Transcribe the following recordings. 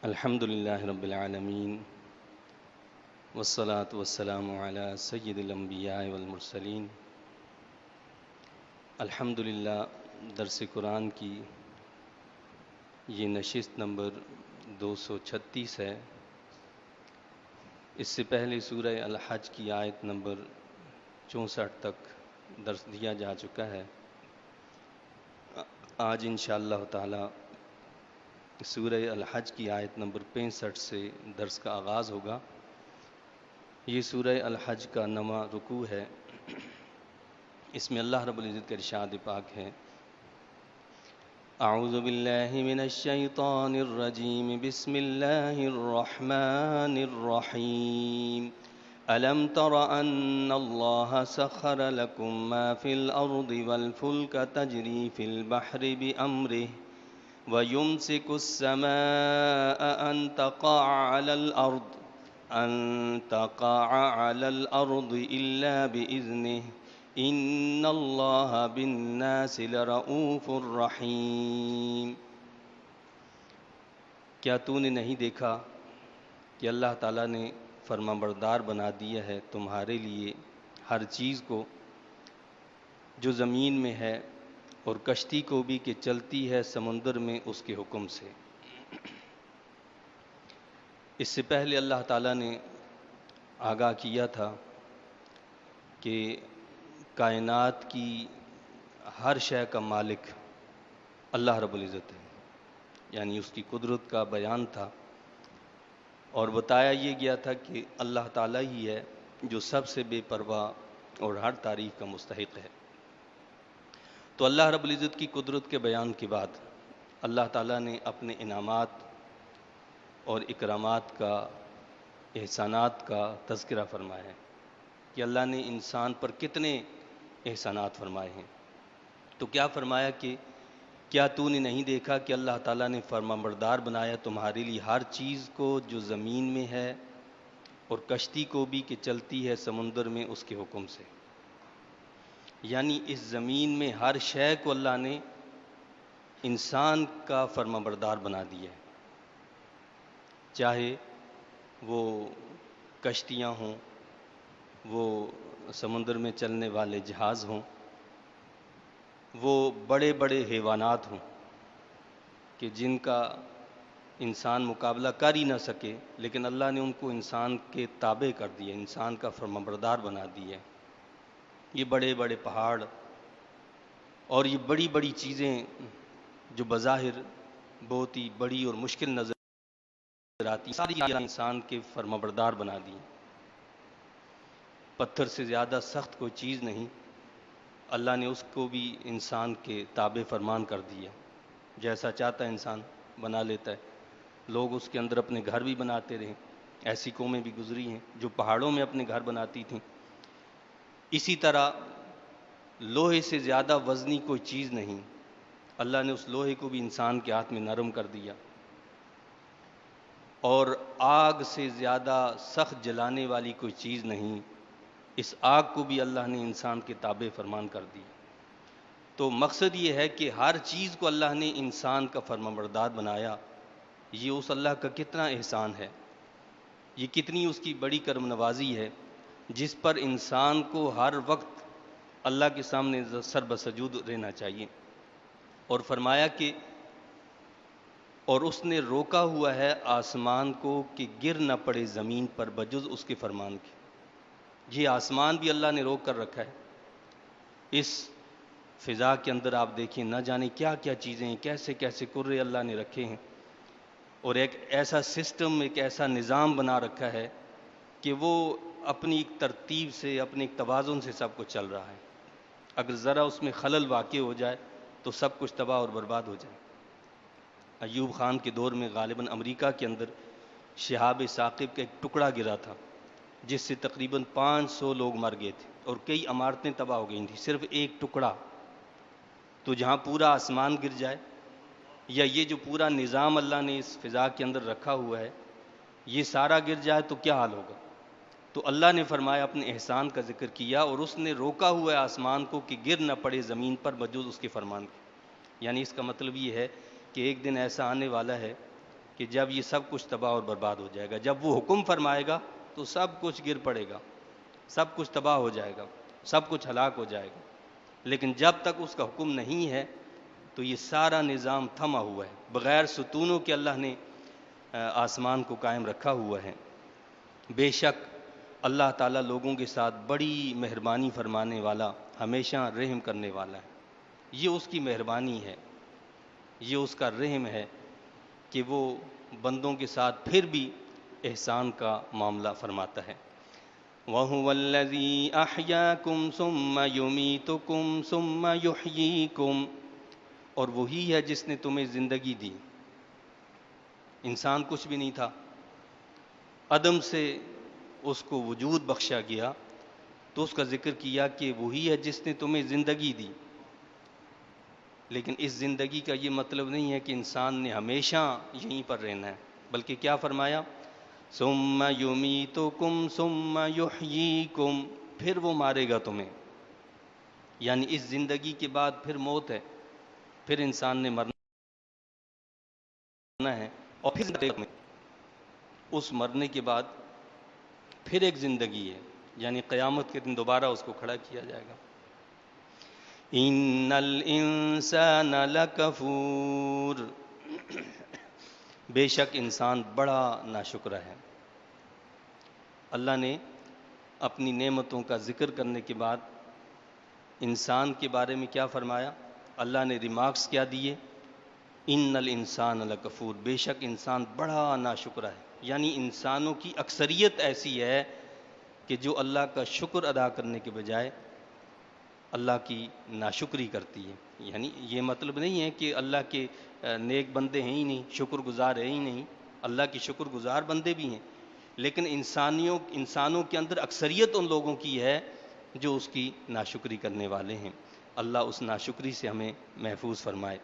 الحمد للہ رب العالمین والصلاة والسلام علی سید الانبیاء والمرسلین۔ الحمد للہ درس قرآن کی یہ نشست نمبر 236 ہے۔ اس سے پہلے سورہ الحج کی آیت نمبر 64 تک درس دیا جا چکا ہے۔ آج انشاءاللہ تعالی سورہ الحج کی آیت نمبر 65 سے درس کا آغاز ہوگا۔ یہ سورہ الحج کا 9واں رکوع ہے۔ اس میں اللہ رب العزت کا ارشاد پاک ہے، اعوذ باللہ من الشیطان الرجیم، بسم اللہ الرحمن الرحیم، الم تر ان اللہ سخر لکم ما فی الارض والفلک تجری فی البحر بامرہ وَيُمْسِكُ السَّمَاءَ أَن تَقَعَ عَلَى الْأَرْضِ إِلَّا بِإِذْنِهِ إِنَّ اللَّهَ بِالنَّاسِ لَرَءُوفٌ رَحِيمٌ۔ کیا تو نے نہیں دیکھا کہ اللہ تعالیٰ نے فرمانبردار بنا دیا ہے تمہارے لیے ہر چیز کو جو زمین میں ہے، اور کشتی کو بھی کہ چلتی ہے سمندر میں اس کے حکم سے۔ اس سے پہلے اللہ تعالیٰ نے آگاہ کیا تھا کہ کائنات کی ہر شے کا مالک اللہ رب العزت ہے، یعنی اس کی قدرت کا بیان تھا، اور بتایا یہ گیا تھا کہ اللہ تعالیٰ ہی ہے جو سب سے بے پرواہ اور ہر تعریف کا مستحق ہے۔ تو اللہ رب العزت کی قدرت کے بیان کے بعد اللہ تعالیٰ نے اپنے انعامات اور اکرامات کا، احسانات کا تذکرہ فرمایا ہے کہ اللہ نے انسان پر کتنے احسانات فرمائے ہیں۔ تو کیا فرمایا کہ کیا تو نے نہیں دیکھا کہ اللہ تعالیٰ نے فرمانبردار بنایا تمہارے لیے ہر چیز کو جو زمین میں ہے، اور کشتی کو بھی کہ چلتی ہے سمندر میں اس کے حکم سے۔ یعنی اس زمین میں ہر شے کو اللہ نے انسان کا فرمانبردار بنا دیا ہے، چاہے وہ کشتیاں ہوں، وہ سمندر میں چلنے والے جہاز ہوں، وہ بڑے بڑے حیوانات ہوں کہ جن کا انسان مقابلہ کر ہی نہ سکے، لیکن اللہ نے ان کو انسان کے تابع کر دیا، انسان کا فرمانبردار بنا دیا ہے۔ یہ بڑے بڑے پہاڑ اور یہ بڑی بڑی چیزیں جو بظاہر بہت ہی بڑی اور مشکل نظر آتی ہیں، ساری انسان کے فرمانبردار بنا دی۔ پتھر سے زیادہ سخت کوئی چیز نہیں، اللہ نے اس کو بھی انسان کے تابع فرمان کر دیا، جیسا چاہتا ہے انسان بنا لیتا ہے۔ لوگ اس کے اندر اپنے گھر بھی بناتے رہے، ایسی قومیں بھی گزری ہیں جو پہاڑوں میں اپنے گھر بناتی تھیں۔ اسی طرح لوہے سے زیادہ وزنی کوئی چیز نہیں، اللہ نے اس لوہے کو بھی انسان کے ہاتھ میں نرم کر دیا، اور آگ سے زیادہ سخت جلانے والی کوئی چیز نہیں، اس آگ کو بھی اللہ نے انسان کے تابع فرمان کر دی۔ تو مقصد یہ ہے کہ ہر چیز کو اللہ نے انسان کا فرمانبردار بنایا۔ یہ اس اللہ کا کتنا احسان ہے، یہ کتنی اس کی بڑی کرم نوازی ہے، جس پر انسان کو ہر وقت اللہ کے سامنے سر بسجود رہنا چاہیے۔ اور فرمایا کہ اور اس نے روکا ہوا ہے آسمان کو کہ گر نہ پڑے زمین پر بجز اس کے فرمان کے۔ یہ آسمان بھی اللہ نے روک کر رکھا ہے۔ اس فضا کے اندر آپ دیکھیں، نہ جانے کیا کیا چیزیں ہیں، کیسے کیسے کرے اللہ نے رکھے ہیں، اور ایک ایسا سسٹم، ایک ایسا نظام بنا رکھا ہے کہ وہ اپنی ایک ترتیب سے، اپنے ایک توازن سے سب کچھ چل رہا ہے۔ اگر ذرا اس میں خلل واقع ہو جائے تو سب کچھ تباہ اور برباد ہو جائے۔ ایوب خان کے دور میں غالباً امریکہ کے اندر شہاب ثاقب کا ایک ٹکڑا گرا تھا، جس سے تقریباً 500 لوگ مر گئے تھے اور کئی عمارتیں تباہ ہو گئی تھیں، صرف ایک ٹکڑا۔ تو جہاں پورا آسمان گر جائے، یا یہ جو پورا نظام اللہ نے اس فضا کے اندر رکھا ہوا ہے، یہ سارا گر جائے تو کیا حال ہوگا؟ تو اللہ نے فرمایا، اپنے احسان کا ذکر کیا، اور اس نے روکا ہوا ہے آسمان کو کہ گر نہ پڑے زمین پر بجز اس کے فرمان کے۔ یعنی اس کا مطلب یہ ہے کہ ایک دن ایسا آنے والا ہے کہ جب یہ سب کچھ تباہ اور برباد ہو جائے گا، جب وہ حکم فرمائے گا تو سب کچھ گر پڑے گا، سب کچھ تباہ ہو جائے گا، سب کچھ ہلاک ہو جائے گا۔ لیکن جب تک اس کا حکم نہیں ہے تو یہ سارا نظام تھما ہوا ہے، بغیر ستونوں کے اللہ نے آسمان کو قائم رکھا ہوا ہے۔ بے شک اللہ تعالیٰ لوگوں کے ساتھ بڑی مہربانی فرمانے والا، ہمیشہ رحم کرنے والا ہے۔ یہ اس کی مہربانی ہے، یہ اس کا رحم ہے کہ وہ بندوں کے ساتھ پھر بھی احسان کا معاملہ فرماتا ہے۔ وَهُوَ الَّذِي أَحْيَاكُمْ ثُمَّ يُمِيتُكُمْ ثُمَّ يُحْيِيكُمْ، اور وہی ہے جس نے تمہیں زندگی دی۔ انسان کچھ بھی نہیں تھا، عدم سے اس کو وجود بخشا گیا، تو اس کا ذکر کیا کہ وہی ہے جس نے تمہیں زندگی دی۔ لیکن اس زندگی کا یہ مطلب نہیں ہے کہ انسان نے ہمیشہ یہیں پر رہنا ہے، بلکہ کیا فرمایا؟ ثم یمیتکم ثم یحییکم، پھر وہ مارے گا تمہیں، یعنی اس زندگی کے بعد پھر موت ہے، پھر انسان نے مرنا ہے، اور پھر اس مرنے کے بعد پھر ایک زندگی ہے، یعنی قیامت کے دن دوبارہ اس کو کھڑا کیا جائے گا۔ ان الانسان لکفور، بے شک انسان بڑا ناشکرا ہے۔ اللہ نے اپنی نعمتوں کا ذکر کرنے کے بعد انسان کے بارے میں کیا فرمایا؟ اللہ نے ریمارکس کیا دیے؟ ان الانسان لکفور، بے شک انسان بڑا ناشکرا ہے، یعنی انسانوں کی اکثریت ایسی ہے کہ جو اللہ کا شکر ادا کرنے کے بجائے اللہ کی ناشکری کرتی ہے۔ یعنی یہ مطلب نہیں ہے کہ اللہ کے نیک بندے ہیں ہی نہیں، شکر گزار ہیں ہی نہیں، اللہ کے شکر گزار بندے بھی ہیں، لیکن انسانوں کے اندر اکثریت ان لوگوں کی ہے جو اس کی ناشکری کرنے والے ہیں۔ اللہ اس ناشکری سے ہمیں محفوظ فرمائے۔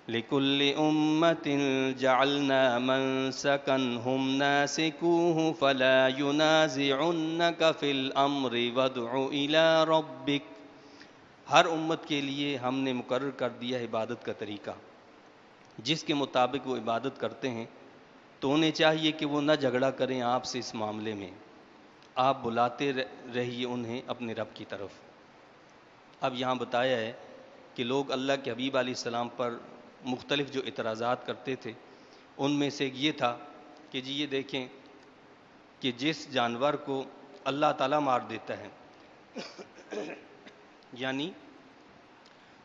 لِكُلِّ أُمَّةٍ جَعَلْنَا مَنْسَكًا هُمْ نَاسِكُوهُ فَلَا يُنَازِعُنَّكَ فِي الْأَمْرِ وَادْعُ إِلَىٰ رَبِّكَ، ہر امت کے لیے ہم نے مقرر کر دیا عبادت کا طریقہ، جس کے مطابق وہ عبادت کرتے ہیں، تو انہیں چاہیے کہ وہ نہ جھگڑا کریں آپ سے اس معاملے میں، آپ بلاتے رہیے انہیں اپنے رب کی طرف۔ اب یہاں بتایا ہے کہ لوگ اللہ کے حبیب علیہ السلام پر مختلف جو اعتراضات کرتے تھے، ان میں سے یہ تھا کہ جی یہ دیکھیں کہ جس جانور کو اللہ تعالیٰ مار دیتا ہے، یعنی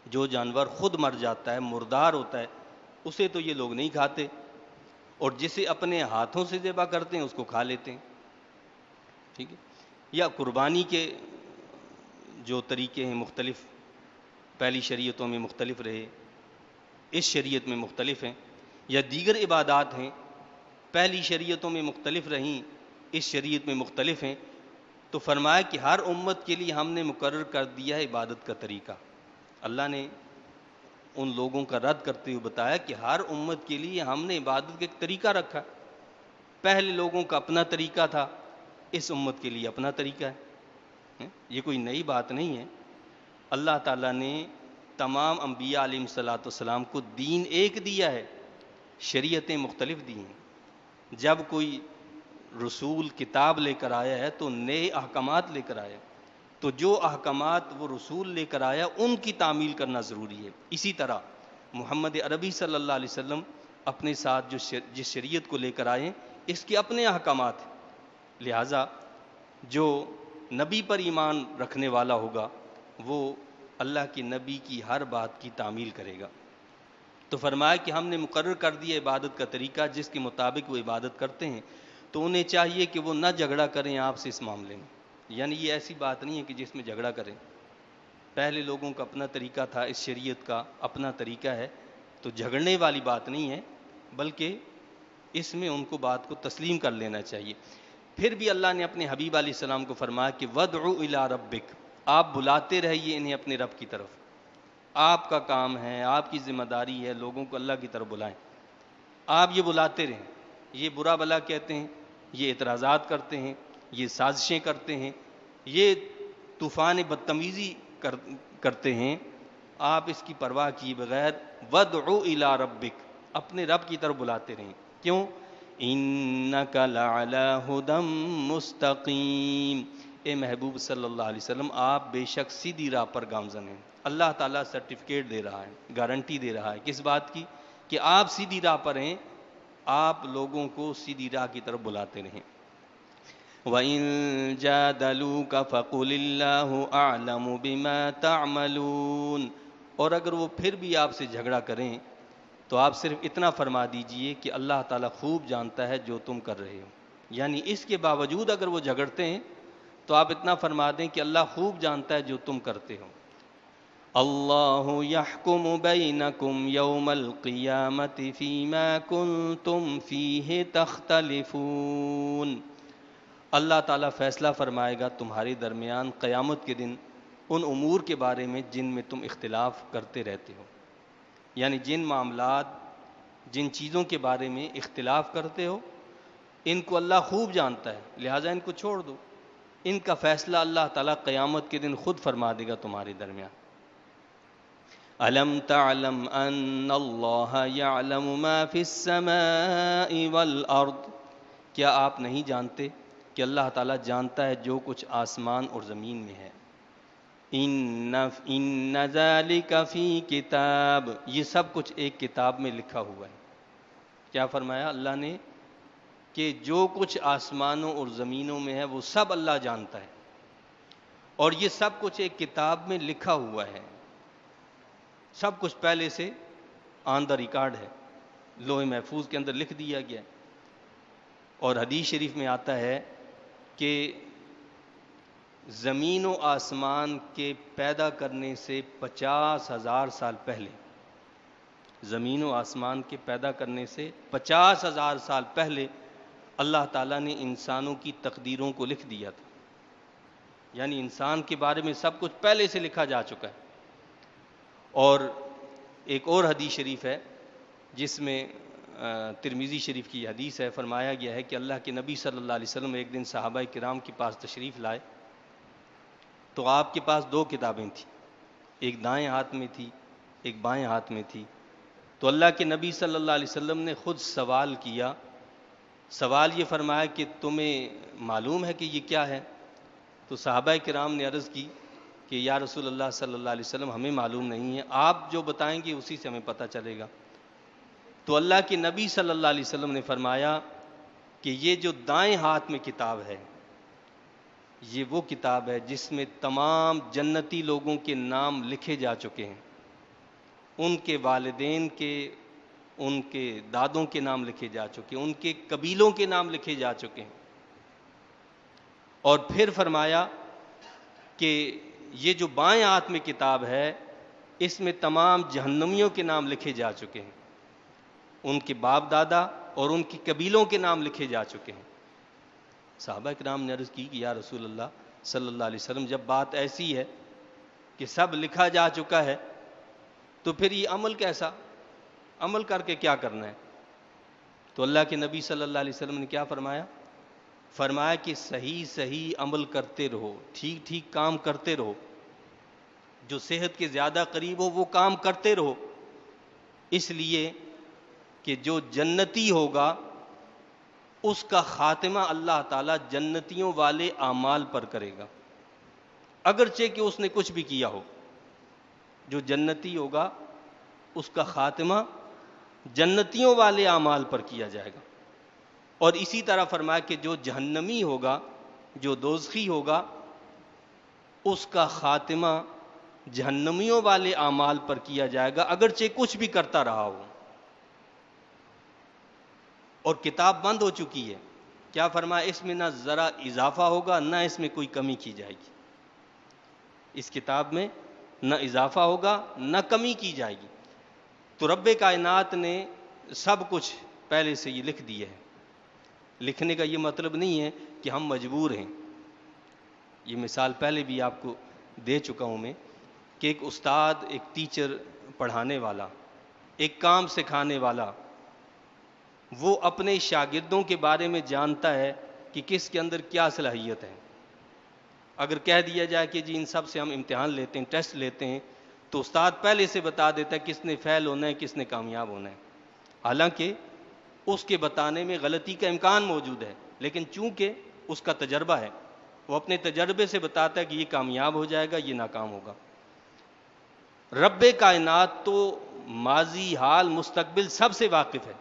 جو جانور خود مر جاتا ہے، مردار ہوتا ہے، اسے تو یہ لوگ نہیں کھاتے، اور جسے اپنے ہاتھوں سے ذبح کرتے ہیں اس کو کھا لیتے ہیں، ٹھیک ہے؟ یا قربانی کے جو طریقے ہیں مختلف، پہلی شریعتوں میں مختلف رہے، اس شریعت میں مختلف ہیں، یا دیگر عبادات ہیں، پہلی شریعتوں میں مختلف رہیں، اس شریعت میں مختلف ہیں، تو فرمایا کہ ہر امت کے لیے ہم نے مقرر کر دیا ہے عبادت کا طریقہ۔ اللہ نے ان لوگوں کا رد کرتے ہوئے بتایا کہ ہر امت کے لیے ہم نے عبادت کا ایک طریقہ رکھا، پہلے لوگوں کا اپنا طریقہ تھا، اس امت کے لیے اپنا طریقہ ہے۔ یہ کوئی نئی بات نہیں ہے، اللہ تعالیٰ نے تمام انبیاء علیہ السلام کو دین ایک دیا ہے، شریعتیں مختلف دی ہیں۔ جب کوئی رسول کتاب لے کر آیا ہے تو نئے احکامات لے کر آیا، تو جو احکامات وہ رسول لے کر آیا ان کی تعمیل کرنا ضروری ہے۔ اسی طرح محمد عربی صلی اللہ علیہ وسلم اپنے ساتھ جس شریعت کو لے کر آئے اس کے اپنے احکامات ہیں، لہٰذا جو نبی پر ایمان رکھنے والا ہوگا وہ اللہ کے نبی کی ہر بات کی تعمیل کرے گا۔ تو فرمایا کہ ہم نے مقرر کر دیا عبادت کا طریقہ جس کے مطابق وہ عبادت کرتے ہیں، تو انہیں چاہیے کہ وہ نہ جھگڑا کریں آپ سے اس معاملے میں، یعنی یہ ایسی بات نہیں ہے کہ جس میں جھگڑا کریں، پہلے لوگوں کا اپنا طریقہ تھا، اس شریعت کا اپنا طریقہ ہے، تو جھگڑنے والی بات نہیں ہے، بلکہ اس میں ان کو بات کو تسلیم کر لینا چاہیے۔ پھر بھی اللہ نے اپنے حبیب علیہ السلام کو فرمایا کہ وَادْعُ إِلَىٰ رَبِّكَ، آپ بلاتے رہیے انہیں اپنے رب کی طرف، آپ کا کام ہے، آپ کی ذمہ داری ہے لوگوں کو اللہ کی طرف بلائیں، آپ یہ بلاتے رہیں۔ یہ برا بلا کہتے ہیں، یہ اعتراضات کرتے ہیں، یہ سازشیں کرتے ہیں، یہ طوفان بدتمیزی کرتے ہیں، آپ اس کی پرواہ کیے بغیر وَادْعُ إِلَىٰ رَبِّكَ، اپنے رب کی طرف بلاتے رہیں۔ کیوں؟ انک لعلی ھدی مستقیم، اے محبوب صلی اللہ علیہ وسلم آپ بے شک سیدھی راہ پر گامزن ہیں۔ اللہ تعالیٰ سرٹیفکیٹ دے رہا ہے، گارنٹی دے رہا ہے کس بات کی؟ کہ آپ سیدھی راہ پر ہیں، آپ لوگوں کو سیدھی راہ کی طرف بلاتے رہیں۔ وَإِن جَادَلُوكَ فَقُلِ اللَّهُ أَعْلَمُ بِمَا تَعْمَلُونَ، اور اگر وہ پھر بھی آپ سے جھگڑا کریں تو آپ صرف اتنا فرما دیجئے کہ اللہ تعالیٰ خوب جانتا ہے جو تم کر رہے ہو۔ یعنی اس کے باوجود اگر وہ جھگڑتے ہیں تو آپ اتنا فرما دیں کہ اللہ خوب جانتا ہے جو تم کرتے ہو۔ اللہ یحکم بینکم یوم القیامت فیما کنتم فیہ تختلفون، اللہ تعالیٰ فیصلہ فرمائے گا تمہارے درمیان قیامت کے دن ان امور کے بارے میں جن میں تم اختلاف کرتے رہتے ہو۔ یعنی جن معاملات، جن چیزوں کے بارے میں اختلاف کرتے ہو ان کو اللہ خوب جانتا ہے، لہٰذا ان کو چھوڑ دو، ان کا فیصلہ اللہ تعالیٰ قیامت کے دن خود فرما دے گا تمہارے درمیان۔ الم تعلم ان اللہ یعلم ما فی السماء والارض، کیا آپ نہیں جانتے کہ اللہ تعالیٰ جانتا ہے جو کچھ آسمان اور زمین میں ہے۔ ان ذالک فی کتاب، یہ سب کچھ ایک کتاب میں لکھا ہوا ہے۔ کیا فرمایا اللہ نے؟ کہ جو کچھ آسمانوں اور زمینوں میں ہے وہ سب اللہ جانتا ہے، اور یہ سب کچھ ایک کتاب میں لکھا ہوا ہے، سب کچھ پہلے سے آن دا ریکارڈ ہے، لوح محفوظ کے اندر لکھ دیا گیا ہے۔ اور حدیث شریف میں آتا ہے کہ زمین و آسمان کے پیدا کرنے سے 50,000 سال پہلے، زمین و آسمان کے پیدا کرنے سے 50,000 سال پہلے اللہ تعالیٰ نے انسانوں کی تقدیروں کو لکھ دیا تھا۔ یعنی انسان کے بارے میں سب کچھ پہلے سے لکھا جا چکا ہے۔ اور ایک اور حدیث شریف ہے جس میں ترمذی شریف کی حدیث ہے، فرمایا گیا ہے کہ اللہ کے نبی صلی اللہ علیہ وسلم ایک دن صحابہ کرام کے پاس تشریف لائے تو آپ کے پاس 2 کتابیں تھیں، ایک دائیں ہاتھ میں تھی ایک بائیں ہاتھ میں تھی۔ تو اللہ کے نبی صلی اللہ علیہ وسلم نے خود سوال کیا، سوال یہ فرمایا کہ تمہیں معلوم ہے کہ یہ کیا ہے؟ تو صحابہ کرام نے عرض کی کہ یا رسول اللہ صلی اللہ علیہ وسلم ہمیں معلوم نہیں ہے، آپ جو بتائیں گے اسی سے ہمیں پتہ چلے گا۔ تو اللہ کے نبی صلی اللہ علیہ وسلم نے فرمایا کہ یہ جو دائیں ہاتھ میں کتاب ہے یہ وہ کتاب ہے جس میں تمام جنتی لوگوں کے نام لکھے جا چکے ہیں، ان کے والدین کے، ان کے دادوں کے نام لکھے جا چکے ہیں، ان کے قبیلوں کے نام لکھے جا چکے ہیں۔ اور پھر فرمایا کہ یہ جو بائیں ہاتھ میں کتاب ہے اس میں تمام جہنمیوں کے نام لکھے جا چکے ہیں، ان کے باپ دادا اور ان کی قبیلوں کے نام لکھے جا چکے ہیں۔ صحابہ کرام نے عرض کی کہ یا رسول اللہ صلی اللہ علیہ وسلم جب بات ایسی ہے کہ سب لکھا جا چکا ہے تو پھر یہ عمل کیسا؟ عمل کر کے کیا کرنا ہے؟ تو اللہ کے نبی صلی اللہ علیہ وسلم نے کیا فرمایا؟ فرمایا کہ صحیح صحیح عمل کرتے رہو، ٹھیک ٹھیک کام کرتے رہو، جو صحت کے زیادہ قریب ہو وہ کام کرتے رہو، اس لیے کہ جو جنتی ہوگا اس کا خاتمہ اللہ تعالیٰ جنتیوں والے اعمال پر کرے گا، اگرچہ کہ اس نے کچھ بھی کیا ہو۔ جو جنتی ہوگا اس کا خاتمہ جنتیوں والے اعمال پر کیا جائے گا، اور اسی طرح فرمایا کہ جو جہنمی ہوگا، جو دوزخی ہوگا، اس کا خاتمہ جہنمیوں والے اعمال پر کیا جائے گا، اگرچہ کچھ بھی کرتا رہا ہو۔ اور کتاب بند ہو چکی ہے، کیا فرمایا؟ اس میں نہ ذرا اضافہ ہوگا نہ اس میں کوئی کمی کی جائے گی، اس کتاب میں نہ اضافہ ہوگا نہ کمی کی جائے گی۔ تو رب کائنات نے سب کچھ پہلے سے یہ لکھ دیا ہے۔ لکھنے کا یہ مطلب نہیں ہے کہ ہم مجبور ہیں، یہ مثال پہلے بھی آپ کو دے چکا ہوں میں کہ ایک استاد، ایک ٹیچر، پڑھانے والا، ایک کام سکھانے والا، وہ اپنے شاگردوں کے بارے میں جانتا ہے کہ کس کے اندر کیا صلاحیت ہے۔ اگر کہہ دیا جائے کہ جی ان سب سے ہم امتحان لیتے ہیں، ٹیسٹ لیتے ہیں، تو استاد پہلے سے بتا دیتا ہے کس نے فیل ہونا ہے، کس نے کامیاب ہونا ہے۔ حالانکہ اس کے بتانے میں غلطی کا امکان موجود ہے، لیکن چونکہ اس کا تجربہ ہے، وہ اپنے تجربے سے بتاتا ہے کہ یہ کامیاب ہو جائے گا، یہ ناکام ہوگا۔ رب کائنات تو ماضی، حال، مستقبل سب سے واقف ہے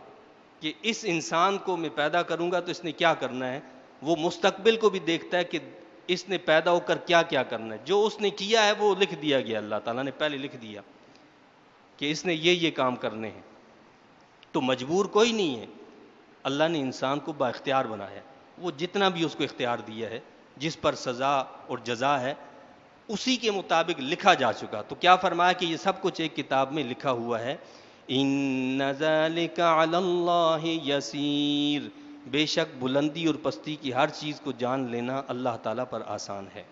کہ اس انسان کو میں پیدا کروں گا تو اس نے کیا کرنا ہے۔ وہ مستقبل کو بھی دیکھتا ہے کہ اس نے پیدا ہو کر کیا کیا کرنا ہے۔ جو اس نے کیا ہے وہ لکھ دیا گیا، اللہ تعالیٰ نے پہلے لکھ دیا کہ اس نے یہ کام کرنے ہیں، تو مجبور کوئی نہیں ہے۔ اللہ نے انسان کو با اختیار بنایا ہے، وہ جتنا بھی اس کو اختیار دیا ہے، جس پر سزا اور جزا ہے اسی کے مطابق لکھا جا چکا۔ تو کیا فرمایا کہ یہ سب کچھ ایک کتاب میں لکھا ہوا ہے۔ ان ذلک علی اللہ یسیر، بے شک بلندی اور پستی کی ہر چیز کو جان لینا اللہ تعالیٰ پر آسان ہے۔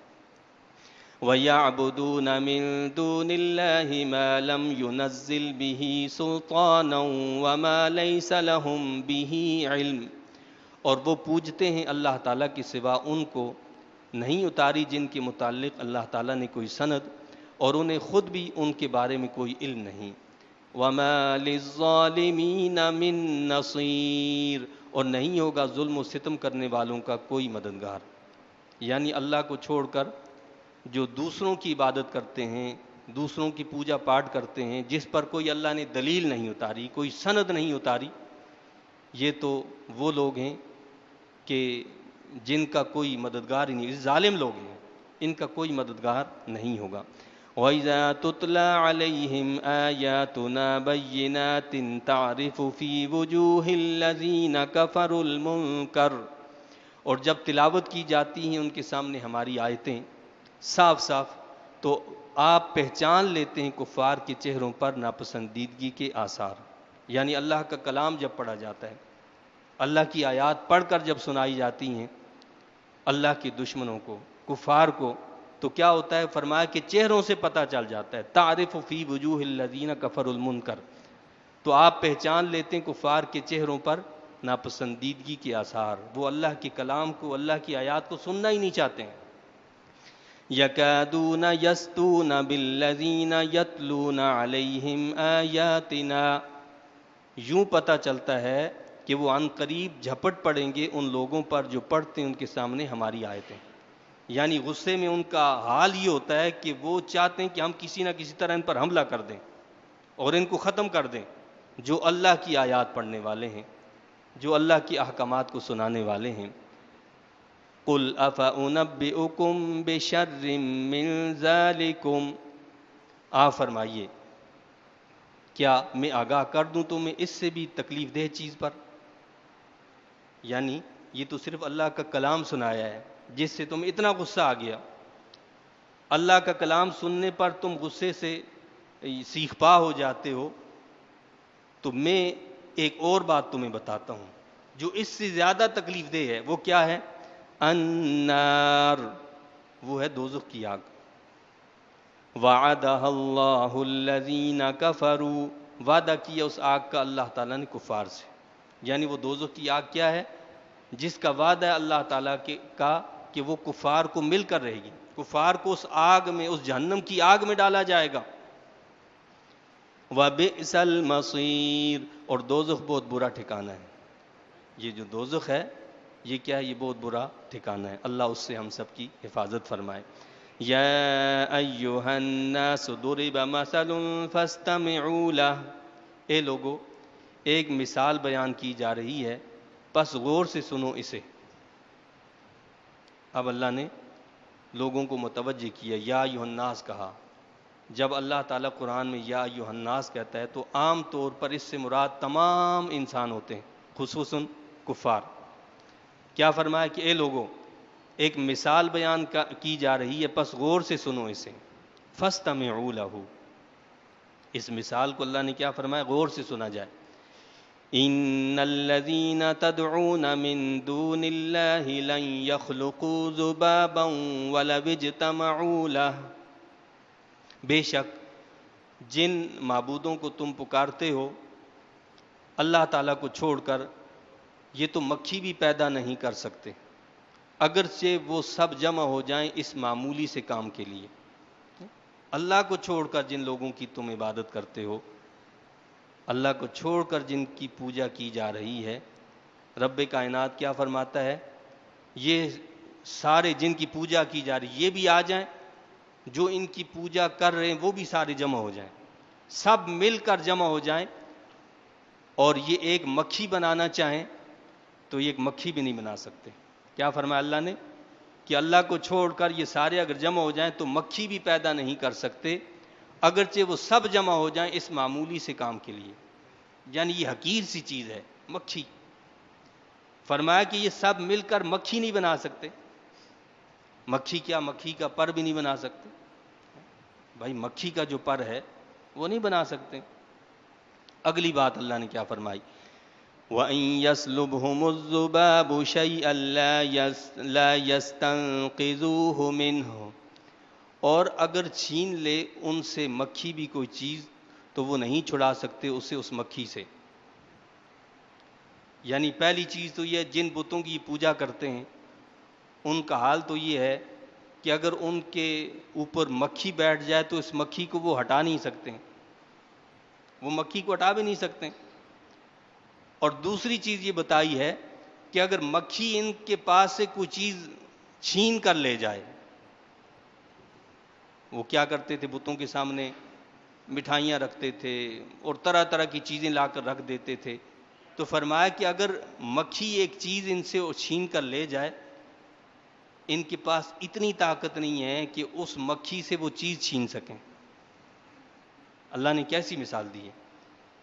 وَيَعْبُدُونَ مِن دُونِ اللَّهِ مَا لَمْ يُنَزِّلْ بِهِ سُلْطَانًا وَمَا لَيْسَ لَهُم بِهِ عِلْمٌ، اور وہ پوجتے ہیں اللہ تعالیٰ کے سوا ان کو نہیں اتاری جن کے متعلق اللہ تعالیٰ نے کوئی سند، اور انہیں خود بھی ان کے بارے میں کوئی علم نہیں۔ وَمَا لِلظَّالِمِينَ مِن نَصِيرٍ، اور نہیں ہوگا ظلم و ستم کرنے والوں کا کوئی مددگار۔ یعنی اللہ کو چھوڑ کر جو دوسروں کی عبادت کرتے ہیں، دوسروں کی پوجا پاٹ کرتے ہیں، جس پر کوئی اللہ نے دلیل نہیں اتاری، کوئی سند نہیں اتاری، یہ تو وہ لوگ ہیں کہ جن کا کوئی مددگار ہی نہیں، ظالم لوگ ہیں، ان کا کوئی مددگار نہیں ہوگا۔ وَإِذَا تُتْلَى عَلَيْهِمْ آيَاتُنَا بَيِّنَاتٍ تَعْرِفُ فِي وُجُوهِ الَّذِينَ كَفَرُوا الْمُنكَرَ، اور جب تلاوت کی جاتی ہیں ان کے سامنے ہماری آیتیں صاف صاف، تو آپ پہچان لیتے ہیں کفار کے چہروں پر ناپسندیدگی کے آثار۔ یعنی اللہ کا کلام جب پڑھا جاتا ہے، اللہ کی آیات پڑھ کر جب سنائی جاتی ہیں اللہ کے دشمنوں کو، کفار کو، تو کیا ہوتا ہے؟ فرمایا کہ چہروں سے پتہ چل جاتا ہے۔ تعرف فی وجوہ الذین کفروا المنکر، تو آپ پہچان لیتے ہیں کفار کے چہروں پر ناپسندیدگی کے آثار، وہ اللہ کے کلام کو، اللہ کی آیات کو سننا ہی نہیں چاہتے ہیں۔ یکادون یسطون بالذین یتلون علیہم آیاتنا، یوں پتہ چلتا ہے کہ وہ عن قریب جھپٹ پڑیں گے ان لوگوں پر جو پڑھتے ہیں ان کے سامنے ہماری آیتیں۔ یعنی غصے میں ان کا حال یہ ہوتا ہے کہ وہ چاہتے ہیں کہ ہم کسی نہ کسی طرح ان پر حملہ کر دیں اور ان کو ختم کر دیں، جو اللہ کی آیات پڑھنے والے ہیں، جو اللہ کی احکامات کو سنانے والے ہیں۔ قُلْ أَفَأُنَبِّئُكُمْ بِشَرٍّ مِّن ذَلِكُمْ، آپ فرمائیے کیا میں آگاہ کر دوں تمہیں اس سے بھی تکلیف دہ چیز پر؟ یعنی یہ تو صرف اللہ کا کلام سنایا ہے جس سے تم اتنا غصہ آ گیا، اللہ کا کلام سننے پر تم غصے سے سیخ پا ہو جاتے ہو، تو میں ایک اور بات تمہیں بتاتا ہوں جو اس سے زیادہ تکلیف دہ ہے۔ وہ کیا ہے؟ النار، وہ ہے دوزخ کی آگ۔ وعدہ اللہ الذین کفروا، وعدہ کیا اس آگ کا اللہ تعالیٰ نے کفار سے۔ یعنی وہ دوزخ کی آگ کیا ہے؟ جس کا وعدہ ہے اللہ تعالیٰ کا کہ وہ کفار کو مل کر رہے گی، کفار کو اس آگ میں، اس جہنم کی آگ میں ڈالا جائے گا۔ وَبِئْسَ الْمَصِيرُ، اور دوزخ بہت برا ٹھکانہ ہے۔ یہ جو دوزخ ہے یہ کیا ہے؟ یہ بہت برا ٹھکانہ ہے۔ اللہ اس سے ہم سب کی حفاظت فرمائے۔ یا ایھا الناس ضرب مثل فاستمعوا لہ، اے لوگو ایک مثال بیان کی جا رہی ہے پس غور سے سنو اسے۔ اب اللہ نے لوگوں کو متوجہ کیا، یا ایھا الناس کہا۔ جب اللہ تعالیٰ قرآن میں یا ایھا الناس کہتا ہے تو عام طور پر اس سے مراد تمام انسان ہوتے ہیں، خصوصاً کفار۔ کیا فرمایا کہ اے لوگو ایک مثال بیان کی جا رہی ہے پس غور سے سنو اسے۔ فاستمعوا لہ، اس مثال کو اللہ نے کیا فرمایا؟ غور سے سنا جائے۔ ان الذین تدعون من دون اللہ لن یخلقوا ذبابا ولو اجتمعوا لہ، بے شک جن معبودوں کو تم پکارتے ہو اللہ تعالیٰ کو چھوڑ کر، یہ تو مکھی بھی پیدا نہیں کر سکتے اگرچہ وہ سب جمع ہو جائیں اس معمولی سے کام کے لیے۔ اللہ کو چھوڑ کر جن لوگوں کی تم عبادت کرتے ہو، اللہ کو چھوڑ کر جن کی پوجا کی جا رہی ہے، رب کائنات کیا فرماتا ہے؟ یہ سارے جن کی پوجا کی جا رہی ہے یہ بھی آ جائیں، جو ان کی پوجا کر رہے ہیں وہ بھی سارے جمع ہو جائیں، سب مل کر جمع ہو جائیں، اور یہ ایک مکھی بنانا چاہیں تو یہ ایک مکھی بھی نہیں بنا سکتے۔ کیا فرمایا اللہ نے؟ کہ اللہ کو چھوڑ کر یہ سارے اگر جمع ہو جائیں تو مکھی بھی پیدا نہیں کر سکتے، اگرچہ وہ سب جمع ہو جائیں اس معمولی سے کام کے لیے۔ یعنی یہ حقیر سی چیز ہے مکھی، فرمایا کہ یہ سب مل کر مکھی نہیں بنا سکتے۔ مکھی کیا، مکھی کا پر بھی نہیں بنا سکتے بھائی، مکھی کا جو پر ہے وہ نہیں بنا سکتے۔ اگلی بات اللہ نے کیا فرمائی؟ وَإِن يَسْلُبْهُمُ الذُّبَابُ شَيْئًا لَا يَسْتَنقِذُوهُ مِنْهُ، اور اگر چھین لے ان سے مکھی بھی کوئی چیز تو وہ نہیں چھڑا سکتے اسے اس مکھی سے۔ یعنی پہلی چیز تو یہ جن بتوں کی پوجا کرتے ہیں ان کا حال تو یہ ہے کہ اگر ان کے اوپر مکھی بیٹھ جائے تو اس مکھی کو وہ ہٹا نہیں سکتے، وہ مکھی کو ہٹا بھی نہیں سکتے۔ اور دوسری چیز یہ بتائی ہے کہ اگر مکھی ان کے پاس سے کوئی چیز چھین کر لے جائے، وہ کیا کرتے تھے بتوں کے سامنے مٹھائیاں رکھتے تھے اور طرح طرح کی چیزیں لا کر رکھ دیتے تھے، تو فرمایا کہ اگر مکھی ایک چیز ان سے چھین کر لے جائے، ان کے پاس اتنی طاقت نہیں ہے کہ اس مکھی سے وہ چیز چھین سکیں۔ اللہ نے کیسی مثال دی ہے؟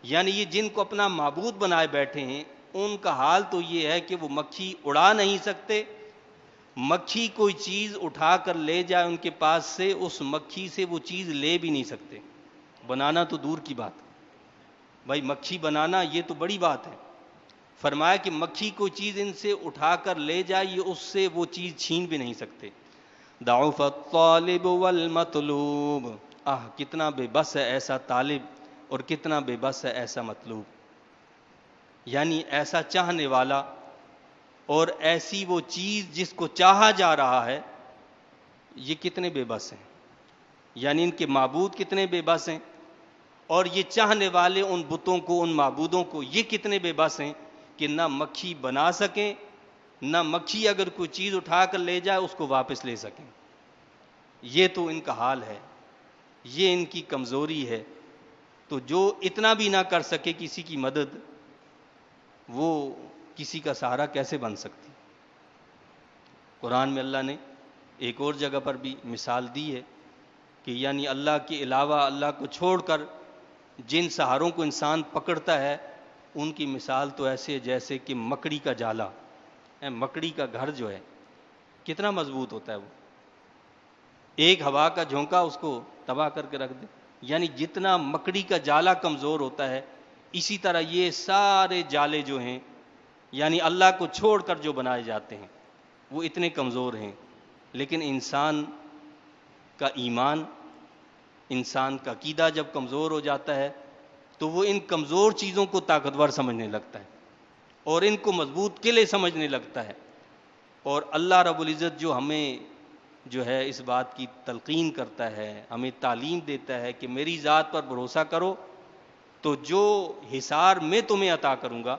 یعنی یہ جن کو اپنا معبود بنائے بیٹھے ہیں ان کا حال تو یہ ہے کہ وہ مکھی اڑا نہیں سکتے، مکھی کوئی چیز اٹھا کر لے جائے ان کے پاس سے، اس مکھی سے وہ چیز لے بھی نہیں سکتے، بنانا تو دور کی بات۔ بھائی مکھی بنانا یہ تو بڑی بات ہے، فرمایا کہ مکھی کوئی چیز ان سے اٹھا کر لے جائے یہ اس سے وہ چیز چھین بھی نہیں سکتے۔ ضعف الطالب والمطلوب، کتنا بے بس ہے ایسا طالب اور کتنا بے بس ہے ایسا مطلوب، یعنی ایسا چاہنے والا اور ایسی وہ چیز جس کو چاہا جا رہا ہے، یہ کتنے بے بس ہیں۔ یعنی ان کے معبود کتنے بے بس ہیں، اور یہ چاہنے والے ان بتوں کو، ان معبودوں کو، یہ کتنے بے بس ہیں کہ نہ مکھی بنا سکیں، نہ مکھی اگر کوئی چیز اٹھا کر لے جائے اس کو واپس لے سکیں۔ یہ تو ان کا حال ہے، یہ ان کی کمزوری ہے۔ تو جو اتنا بھی نہ کر سکے کسی کی مدد، وہ کسی کا سہارا کیسے بن سکتی؟ قرآن میں اللہ نے ایک اور جگہ پر بھی مثال دی ہے کہ یعنی اللہ کے علاوہ، اللہ کو چھوڑ کر جن سہاروں کو انسان پکڑتا ہے ان کی مثال تو ایسے ہے جیسے کہ مکڑی کا جالا، مکڑی کا گھر جو ہے کتنا مضبوط ہوتا ہے، وہ ایک ہوا کا جھونکا اس کو تباہ کر کے رکھ دے۔ یعنی جتنا مکڑی کا جالا کمزور ہوتا ہے، اسی طرح یہ سارے جالے جو ہیں یعنی اللہ کو چھوڑ کر جو بنائے جاتے ہیں وہ اتنے کمزور ہیں۔ لیکن انسان کا ایمان، انسان کا عقیدہ جب کمزور ہو جاتا ہے تو وہ ان کمزور چیزوں کو طاقتور سمجھنے لگتا ہے اور ان کو مضبوط قلعے سمجھنے لگتا ہے۔ اور اللہ رب العزت جو ہمیں جو ہے اس بات کی تلقین کرتا ہے، ہمیں تعلیم دیتا ہے کہ میری ذات پر بھروسہ کرو تو جو حصار میں تمہیں عطا کروں گا،